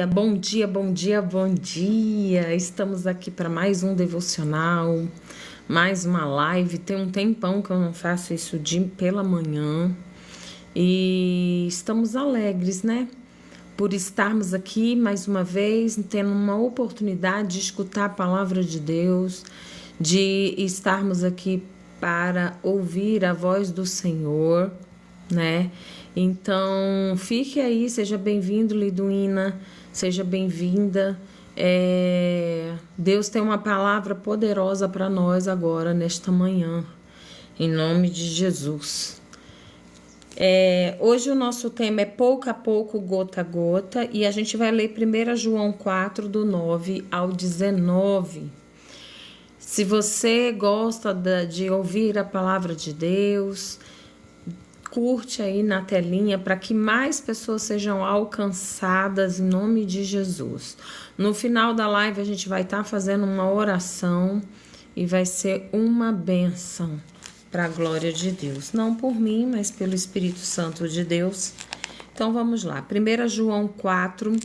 bom dia, bom dia, bom dia. Estamos aqui para mais um devocional, mais uma live. Tem um tempão que eu não faço isso pela manhã e estamos alegres, né? Por estarmos aqui mais uma vez, tendo uma oportunidade de escutar a palavra de Deus, de estarmos aqui para ouvir a voz do Senhor, né? Então, fique aí, seja bem-vindo, Liduína, seja bem-vinda. Deus tem uma palavra poderosa para nós agora, nesta manhã, em nome de Jesus. Hoje o nosso tema é pouco a pouco, gota a gota, e a gente vai ler 1 João 4, do 9 ao 19. Se você gosta de ouvir a palavra de Deus, curte aí na telinha para que mais pessoas sejam alcançadas em nome de Jesus. No final da live a gente vai estar fazendo uma oração e vai ser uma bênção para a glória de Deus. Não por mim, mas pelo Espírito Santo de Deus. Então vamos lá. 1 João 4,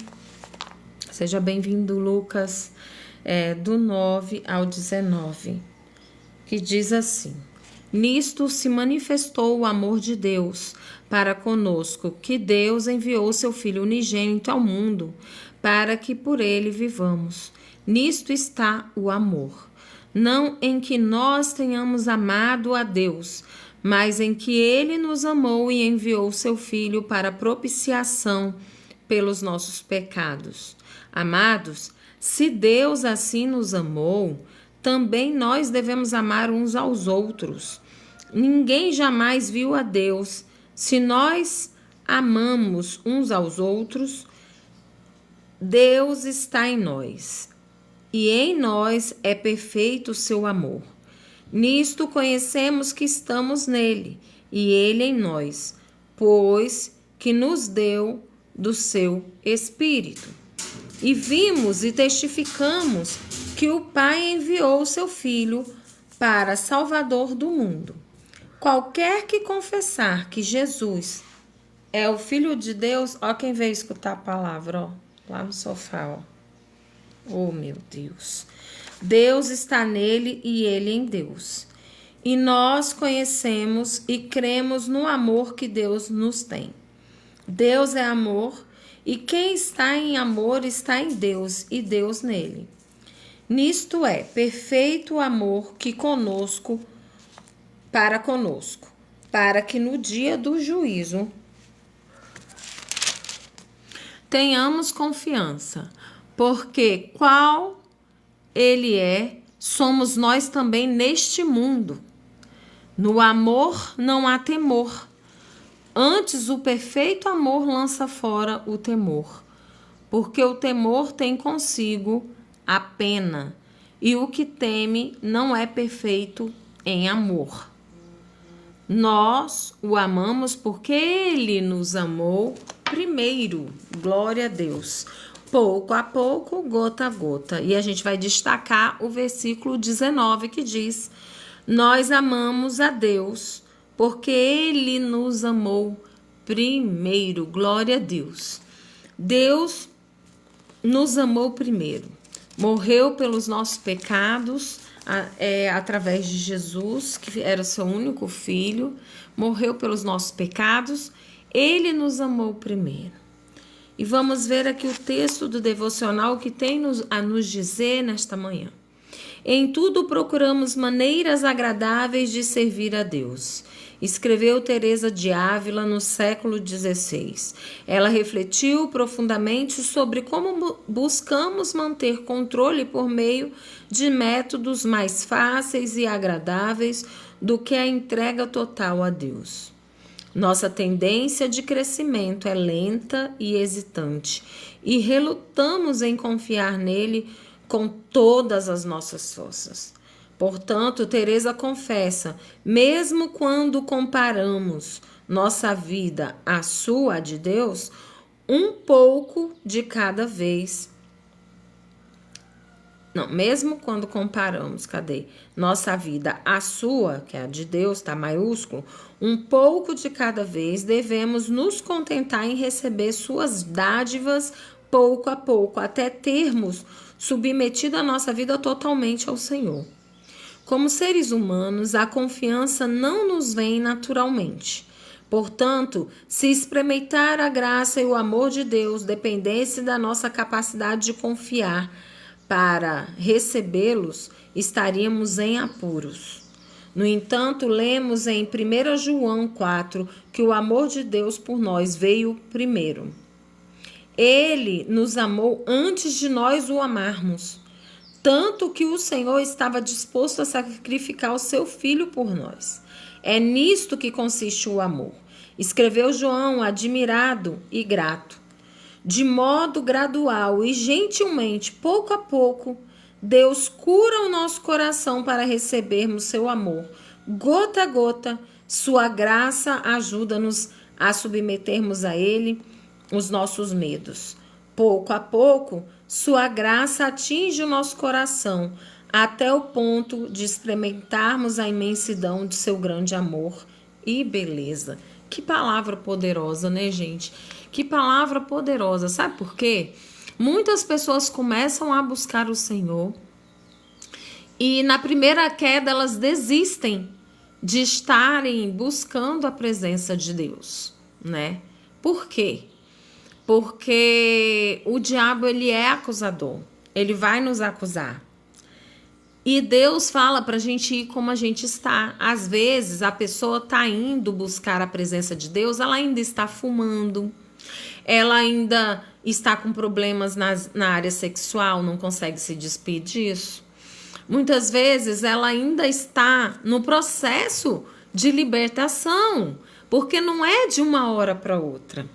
seja bem-vindo, Lucas, do 9 ao 19, que diz assim: Nisto se manifestou o amor de Deus para conosco, que Deus enviou seu Filho unigênito ao mundo, para que por ele vivamos. Nisto está o amor. Não em que nós tenhamos amado a Deus, mas em que ele nos amou e enviou seu Filho para propiciação pelos nossos pecados. Amados, se Deus assim nos amou, também nós devemos amar uns aos outros. Ninguém jamais viu a Deus. Se nós amamos uns aos outros, Deus está em nós, e em nós é perfeito o seu amor. Nisto conhecemos que estamos nele, e ele em nós, pois que nos deu do seu Espírito. E vimos e testificamos que o Pai enviou o seu Filho para Salvador do mundo. Qualquer que confessar que Jesus é o Filho de Deus, ó quem veio escutar a palavra, ó, lá no sofá, ó. Oh, meu Deus. Deus está nele e ele em Deus. E nós conhecemos e cremos no amor que Deus nos tem. Deus é amor, e quem está em amor está em Deus e Deus nele. Nisto é perfeito o amor que conosco, para que no dia do juízo tenhamos confiança, porque qual ele é, somos nós também neste mundo. No amor não há temor. Antes, o perfeito amor lança fora o temor, porque o temor tem consigo a pena, e o que teme não é perfeito em amor. Nós o amamos porque ele nos amou primeiro. Glória a Deus. Pouco a pouco, gota a gota. E a gente vai destacar o versículo 19 que diz: Nós amamos a Deus porque ele nos amou primeiro. Glória a Deus. Deus nos amou primeiro. Morreu pelos nossos pecados, através de Jesus, que era seu único filho. Morreu pelos nossos pecados. Ele nos amou primeiro. E vamos ver aqui o texto do devocional que tem a nos dizer nesta manhã. Em tudo procuramos maneiras agradáveis de servir a Deus, escreveu Teresa de Ávila no século XVI. Ela refletiu profundamente sobre como buscamos manter controle por meio de métodos mais fáceis e agradáveis do que a entrega total a Deus. Nossa tendência de crescimento é lenta e hesitante, e relutamos em confiar nele com todas as nossas forças. Portanto, Teresa confessa, mesmo quando comparamos nossa vida à sua, a de Deus, um pouco de cada vez. Não, mesmo quando comparamos, nossa vida à sua, que é a de Deus, tá maiúsculo, um pouco de cada vez devemos nos contentar em receber suas dádivas pouco a pouco, até termos submetido a nossa vida totalmente ao Senhor. Como seres humanos, a confiança não nos vem naturalmente. Portanto, se experimentar a graça e o amor de Deus dependesse da nossa capacidade de confiar para recebê-los, estaríamos em apuros. No entanto, lemos em 1 João 4 que o amor de Deus por nós veio primeiro. Ele nos amou antes de nós o amarmos, tanto que o Senhor estava disposto a sacrificar o seu Filho por nós. É nisto que consiste o amor. Escreveu João, admirado e grato. De modo gradual e gentilmente, pouco a pouco, Deus cura o nosso coração para recebermos seu amor. Gota a gota, sua graça ajuda-nos a submetermos a Ele os nossos medos. Pouco a pouco, sua graça atinge o nosso coração, até o ponto de experimentarmos a imensidão de seu grande amor e beleza. Que palavra poderosa, né, gente? Que palavra poderosa. Sabe por quê? Muitas pessoas começam a buscar o Senhor e na primeira queda elas desistem de estarem buscando a presença de Deus, né? Por quê? Porque o diabo, ele é acusador. Ele vai nos acusar. E Deus fala pra gente ir como a gente está. Às vezes, a pessoa tá indo buscar a presença de Deus, ela ainda está fumando, ela ainda está com problemas na área sexual, não consegue se despir disso. Muitas vezes, ela ainda está no processo de libertação, porque não é de uma hora para outra,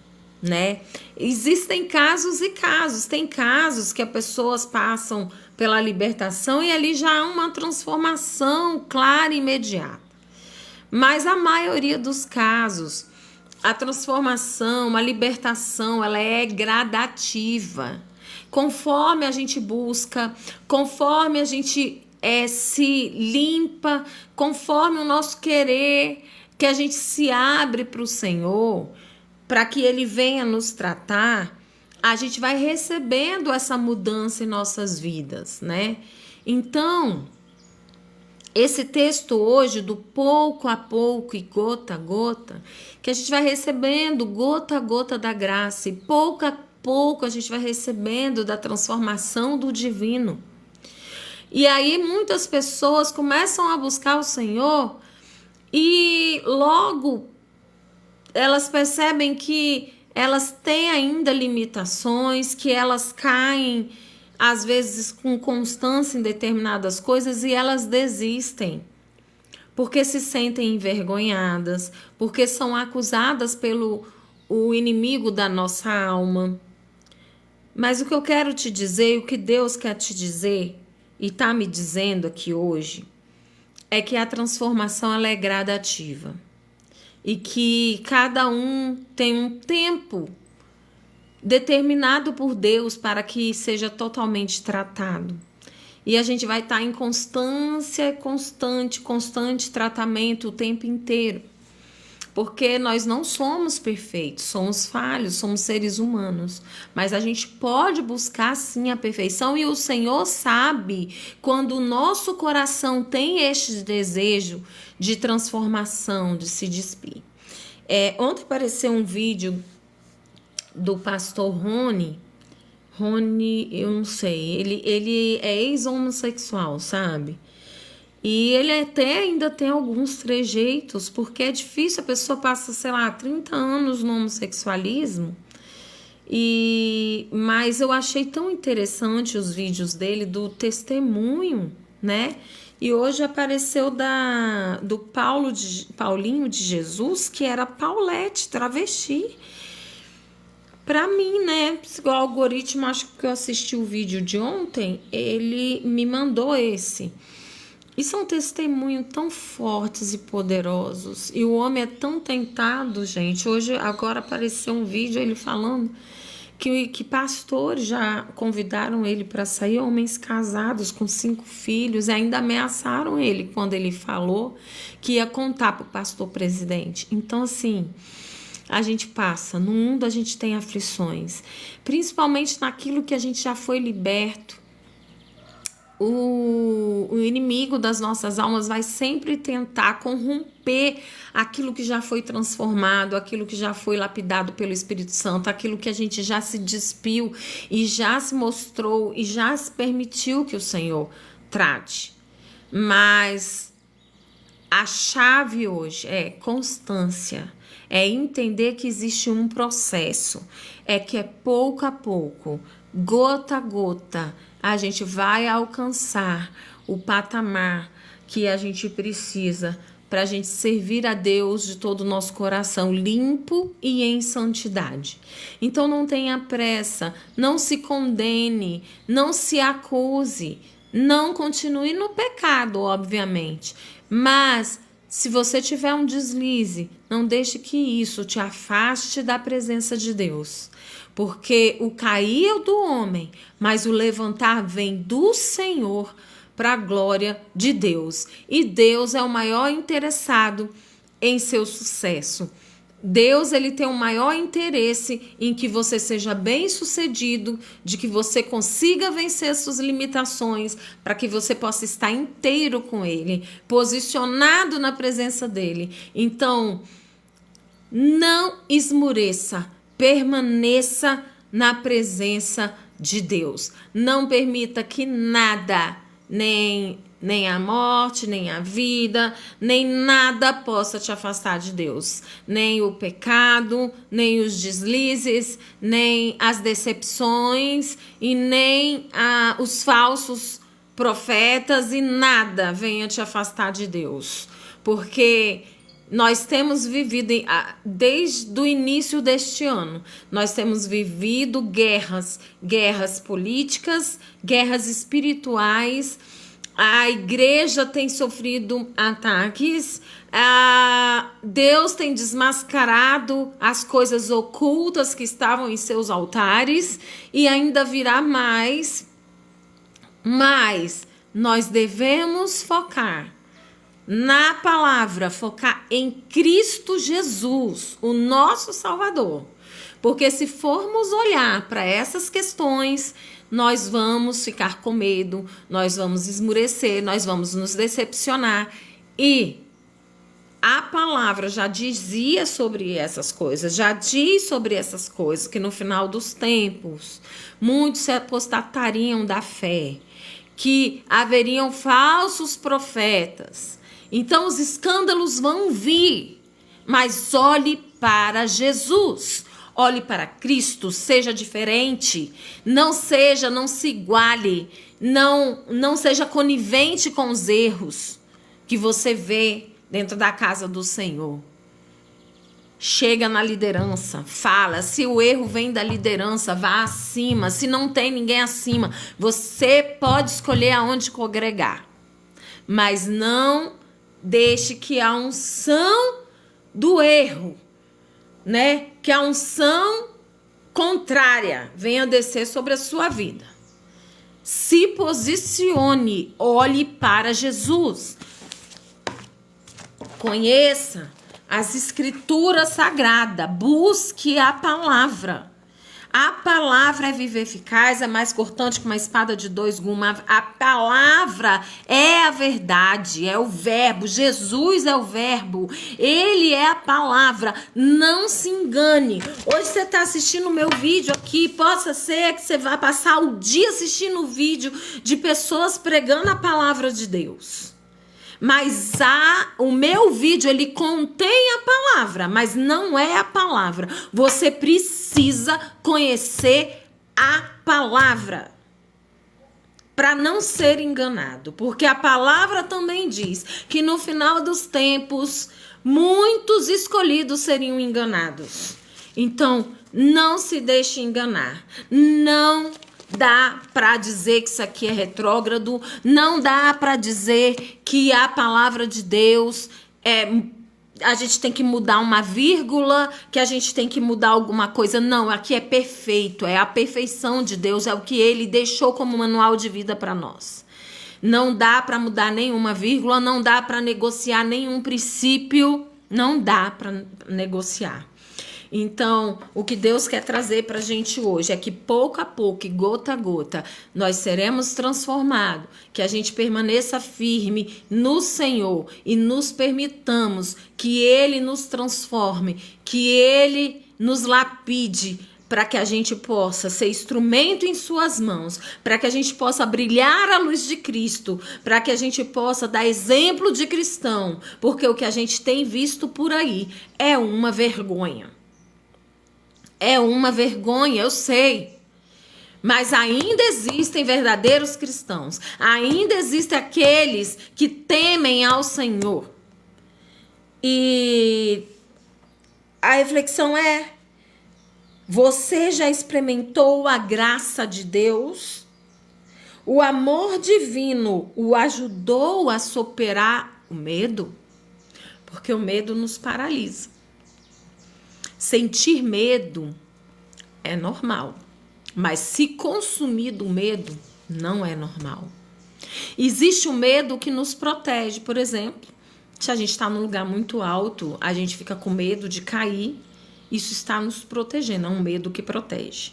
né? Existem casos e casos. Tem casos que as pessoas passam pela libertação e ali já há uma transformação clara e imediata. Mas a maioria dos casos, a transformação, a libertação, ela é gradativa. Conforme a gente busca, conforme a gente se limpa, conforme o nosso querer, que a gente se abre para o Senhor, para que Ele venha nos tratar, a gente vai recebendo essa mudança em nossas vidas, né? Então, esse texto hoje, do pouco a pouco e gota a gota, que a gente vai recebendo gota a gota da graça e pouco a pouco a gente vai recebendo da transformação do divino. E aí muitas pessoas começam a buscar o Senhor e logo elas percebem que elas têm ainda limitações, que elas caem, às vezes, com constância em determinadas coisas e elas desistem, porque se sentem envergonhadas, porque são acusadas pelo o inimigo da nossa alma. Mas o que eu quero te dizer, o que Deus quer te dizer, e está me dizendo aqui hoje, é que a transformação ela é gradativa. E que cada um tem um tempo determinado por Deus para que seja totalmente tratado. E a gente vai estar em constante tratamento o tempo inteiro. Porque nós não somos perfeitos, somos falhos, somos seres humanos. Mas a gente pode buscar sim a perfeição e o Senhor sabe quando o nosso coração tem este desejo de transformação, de se despir. Ontem apareceu um vídeo do pastor Rony, eu não sei, ele é ex-homossexual, sabe? E ele até ainda tem alguns trejeitos, porque é difícil, a pessoa passa, 30 anos no homossexualismo. Mas eu achei tão interessante os vídeos dele, do testemunho, né? E hoje apareceu do Paulinho de Jesus, que era Paulette, travesti. Pra mim, né? O algoritmo, acho que eu assisti o vídeo de ontem, ele me mandou esse. E são testemunhos tão fortes e poderosos. E o homem é tão tentado, gente. Agora apareceu um vídeo ele falando que pastores já convidaram ele para sair, homens casados com 5 filhos, e ainda ameaçaram ele quando ele falou que ia contar para o pastor presidente. Então, assim, a gente passa, no mundo a gente tem aflições, principalmente naquilo que a gente já foi liberto. O inimigo das nossas almas vai sempre tentar corromper aquilo que já foi transformado, aquilo que já foi lapidado pelo Espírito Santo, aquilo que a gente já se despiu e já se mostrou e já se permitiu que o Senhor trate. Mas a chave hoje é constância, é entender que existe um processo, é que é pouco a pouco, gota a gota, a gente vai alcançar o patamar que a gente precisa para a gente servir a Deus de todo o nosso coração, limpo e em santidade. Então não tenha pressa, não se condene, não se acuse, não continue no pecado, obviamente, mas se você tiver um deslize, não deixe que isso te afaste da presença de Deus. Porque o cair é do homem, mas o levantar vem do Senhor para a glória de Deus. E Deus é o maior interessado em seu sucesso. Deus, ele tem o maior interesse em que você seja bem-sucedido, de que você consiga vencer suas limitações, para que você possa estar inteiro com ele, posicionado na presença dele. Então, não esmoreça, permaneça na presença de Deus. Não permita que nada, nem a morte, nem a vida, nem nada possa te afastar de Deus. Nem o pecado, nem os deslizes, nem as decepções e nem os falsos profetas e nada venha te afastar de Deus. Porque nós temos vivido, desde o início deste ano, nós temos vivido guerras políticas, guerras espirituais. A igreja tem sofrido ataques, Deus tem desmascarado as coisas ocultas que estavam em seus altares e ainda virá mais. Mas nós devemos focar na palavra, focar em Cristo Jesus, o nosso Salvador. Porque se formos olhar para essas questões, nós vamos ficar com medo, nós vamos esmurecer, nós vamos nos decepcionar. E a palavra já dizia sobre essas coisas, já diz sobre essas coisas, que no final dos tempos, muitos se apostatariam da fé, que haveriam falsos profetas. Então os escândalos vão vir, mas olhe para Jesus, olhe para Cristo, seja diferente, não se iguale, não seja conivente com os erros que você vê dentro da casa do Senhor. Chega na liderança, fala, se o erro vem da liderança, vá acima, se não tem ninguém acima, você pode escolher aonde congregar, mas não deixe que a unção do erro, né, que a unção contrária venha descer sobre a sua vida. Se posicione, olhe para Jesus. Conheça as escrituras sagradas, busque a palavra. A palavra é viva e eficaz, é mais cortante que uma espada de dois gumes. A palavra é a verdade, é o verbo. Jesus é o verbo, ele é a palavra. Não se engane. Hoje você está assistindo o meu vídeo aqui, possa ser que você vá passar o dia assistindo o vídeo de pessoas pregando a palavra de Deus. Mas o meu vídeo, ele contém a palavra, mas não é a palavra. Você precisa conhecer a palavra para não ser enganado. Porque a palavra também diz que no final dos tempos, muitos escolhidos seriam enganados. Então, não se deixe enganar. Não dá para dizer que isso aqui é retrógrado, não dá para dizer que a palavra de Deus a gente tem que mudar uma vírgula, que a gente tem que mudar alguma coisa. Não, aqui é perfeito, é a perfeição de Deus, é o que ele deixou como manual de vida para nós. Não dá para mudar nenhuma vírgula, não dá para negociar nenhum princípio, não dá para negociar. Então, o que Deus quer trazer para a gente hoje é que pouco a pouco, e gota a gota, nós seremos transformados, que a gente permaneça firme no Senhor e nos permitamos que Ele nos transforme, que Ele nos lapide, para que a gente possa ser instrumento em suas mãos, para que a gente possa brilhar a luz de Cristo, para que a gente possa dar exemplo de cristão, porque o que a gente tem visto por aí é uma vergonha. É uma vergonha, eu sei. Mas ainda existem verdadeiros cristãos, ainda existem aqueles que temem ao Senhor. E a reflexão é: você já experimentou a graça de Deus? O amor divino o ajudou a superar o medo? Porque o medo nos paralisa. Sentir medo é normal, mas se consumir do medo não é normal. Existe o medo que nos protege, por exemplo, se a gente está num lugar muito alto, a gente fica com medo de cair. Isso está nos protegendo, é um medo que protege.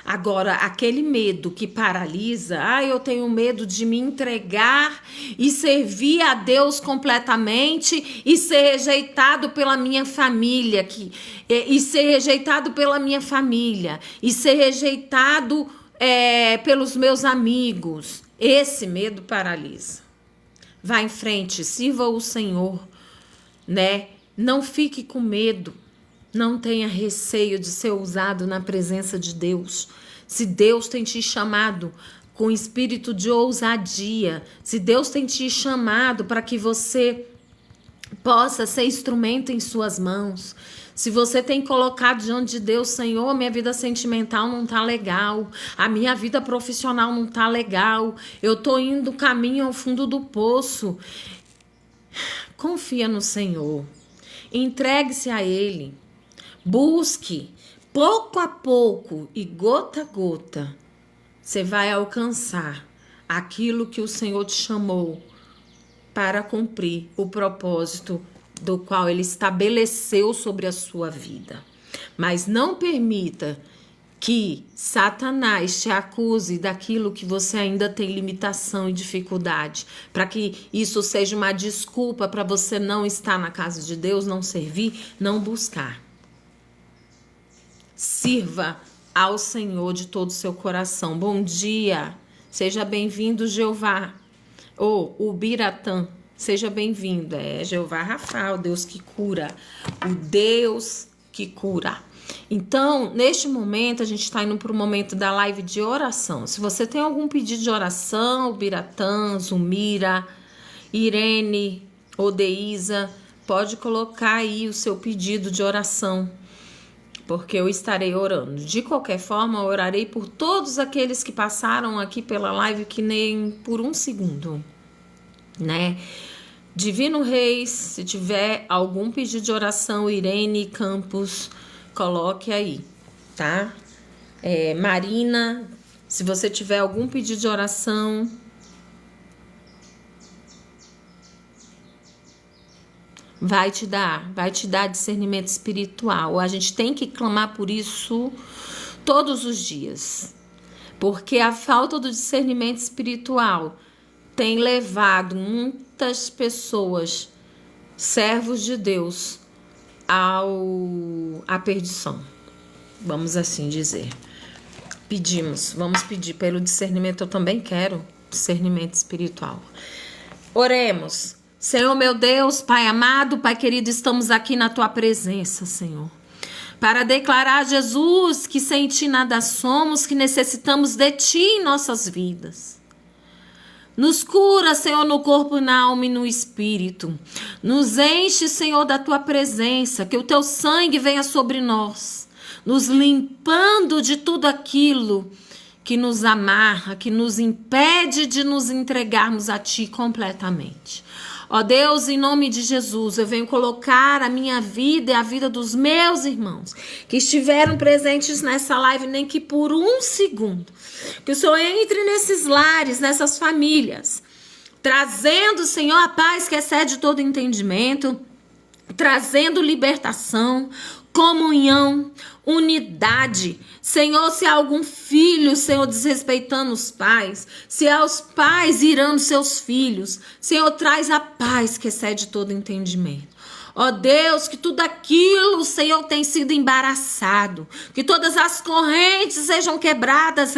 Agora, aquele medo que paralisa, eu tenho medo de me entregar e servir a Deus completamente e ser rejeitado pela minha família, e ser rejeitado pela minha família, e ser rejeitado pelos meus amigos. Esse medo paralisa. Vá em frente, sirva o Senhor, né? Não fique com medo. Não tenha receio de ser usado na presença de Deus. Se Deus tem te chamado com espírito de ousadia, se Deus tem te chamado para que você possa ser instrumento em suas mãos, se você tem colocado diante de Deus: Senhor, minha vida sentimental não tá legal, a minha vida profissional não tá legal, eu tô indo caminho ao fundo do poço. Confia no Senhor, entregue-se a Ele. Busque, pouco a pouco e gota a gota, você vai alcançar aquilo que o Senhor te chamou para cumprir o propósito do qual Ele estabeleceu sobre a sua vida. Mas não permita que Satanás te acuse daquilo que você ainda tem limitação e dificuldade, para que isso seja uma desculpa para você não estar na casa de Deus, não servir, não buscar. Sirva ao Senhor de todo o seu coração. Bom dia, seja bem-vindo, Jeová. O Biratã, seja bem-vindo. É Jeová Rafa, o Deus que cura, o Deus que cura. Então, neste momento, a gente está indo para o momento da live de oração. Se você tem algum pedido de oração, Biratã, Zumira, Irene, Odeísa, pode colocar aí o seu pedido de oração, porque eu estarei orando. De qualquer forma, eu orarei por todos aqueles que passaram aqui pela live, que nem por um segundo, né? Divino Reis, se tiver algum pedido de oração, Irene Campos, coloque aí, tá? Marina, se você tiver algum pedido de oração, vai te dar discernimento espiritual. A gente tem que clamar por isso todos os dias, porque a falta do discernimento espiritual tem levado muitas pessoas, servos de Deus, à perdição, vamos assim dizer. Vamos pedir pelo discernimento. Eu também quero discernimento espiritual. Oremos. Senhor meu Deus, Pai amado, Pai querido, estamos aqui na Tua presença, Senhor, para declarar, Jesus, que sem Ti nada somos, que necessitamos de Ti em nossas vidas. Nos cura, Senhor, no corpo, na alma e no espírito. Nos enche, Senhor, da Tua presença, que o Teu sangue venha sobre nós, nos limpando de tudo aquilo que nos amarra, que nos impede de nos entregarmos a Ti completamente. Ó Deus, em nome de Jesus, eu venho colocar a minha vida e a vida dos meus irmãos que estiveram presentes nessa live, nem que por um segundo. Que o Senhor entre nesses lares, nessas famílias, trazendo, Senhor, a paz que excede todo entendimento, trazendo libertação, comunhão, unidade. Senhor, se há algum filho, Senhor, desrespeitando os pais, se há os pais irando seus filhos, Senhor, traz a paz que excede todo entendimento. Ó Deus, que tudo aquilo, Senhor, tem sido embaraçado, que todas as correntes sejam quebradas,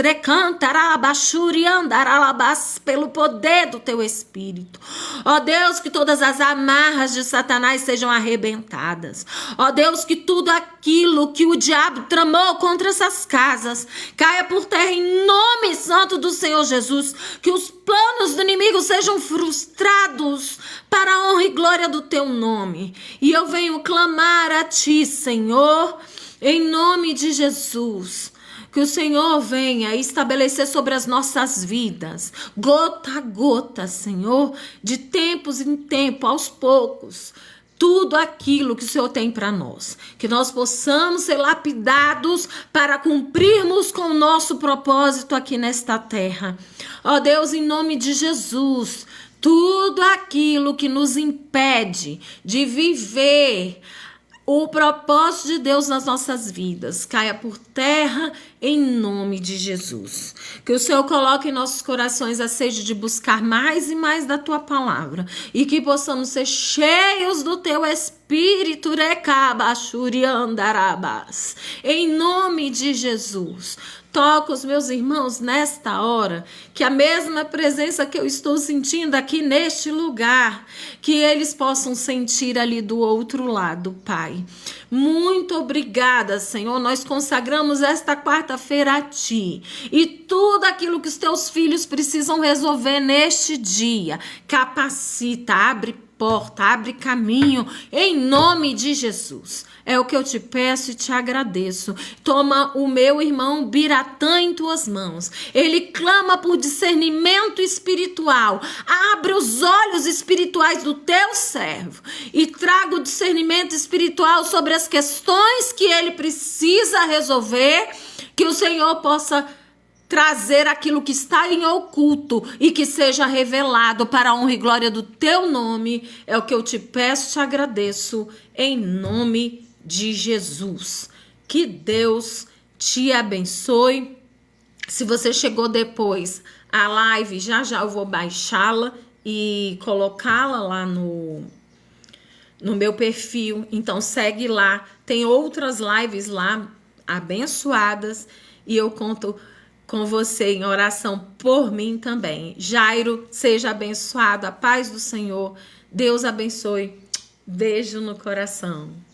pelo poder do teu Espírito. Ó Deus, que todas as amarras de Satanás sejam arrebentadas. Ó Deus, que tudo aquilo que o diabo tramou contra essas casas caia por terra em nome santo do Senhor Jesus, que os planos do inimigo sejam frustrados para a honra e glória do teu nome. E eu venho clamar a ti, Senhor, em nome de Jesus, que o Senhor venha estabelecer sobre as nossas vidas, gota a gota, Senhor, de tempos em tempo, aos poucos, tudo aquilo que o Senhor tem para nós. Que nós possamos ser lapidados para cumprirmos com o nosso propósito aqui nesta terra. Ó Deus, em nome de Jesus, tudo aquilo que nos impede de viver o propósito de Deus nas nossas vidas caia por terra em nome de Jesus. Que o Senhor coloque em nossos corações a sede de buscar mais e mais da tua palavra e que possamos ser cheios do teu Espírito, em nome de Jesus. Toca os meus irmãos nesta hora, que a mesma presença que eu estou sentindo aqui neste lugar, que eles possam sentir ali do outro lado, Pai. Muito obrigada, Senhor. Nós consagramos esta quarta-feira a Ti e tudo aquilo que os Teus filhos precisam resolver neste dia. Capacita, abre porta, abre caminho, em nome de Jesus. É o que eu te peço e te agradeço. Toma o meu irmão Biratã em tuas mãos. Ele clama por discernimento espiritual. Abre os olhos espirituais do teu servo e traga o discernimento espiritual sobre as questões que ele precisa resolver, que o Senhor possa trazer aquilo que está em oculto e que seja revelado para a honra e glória do teu nome. É o que eu te peço e te agradeço em nome de Jesus. Que Deus te abençoe. Se você chegou depois, a live já eu vou baixá-la e colocá-la lá no meu perfil. Então segue lá, tem outras lives lá abençoadas e eu conto com você em oração por mim também. Jairo, seja abençoado, a paz do Senhor. Deus abençoe. Beijo no coração.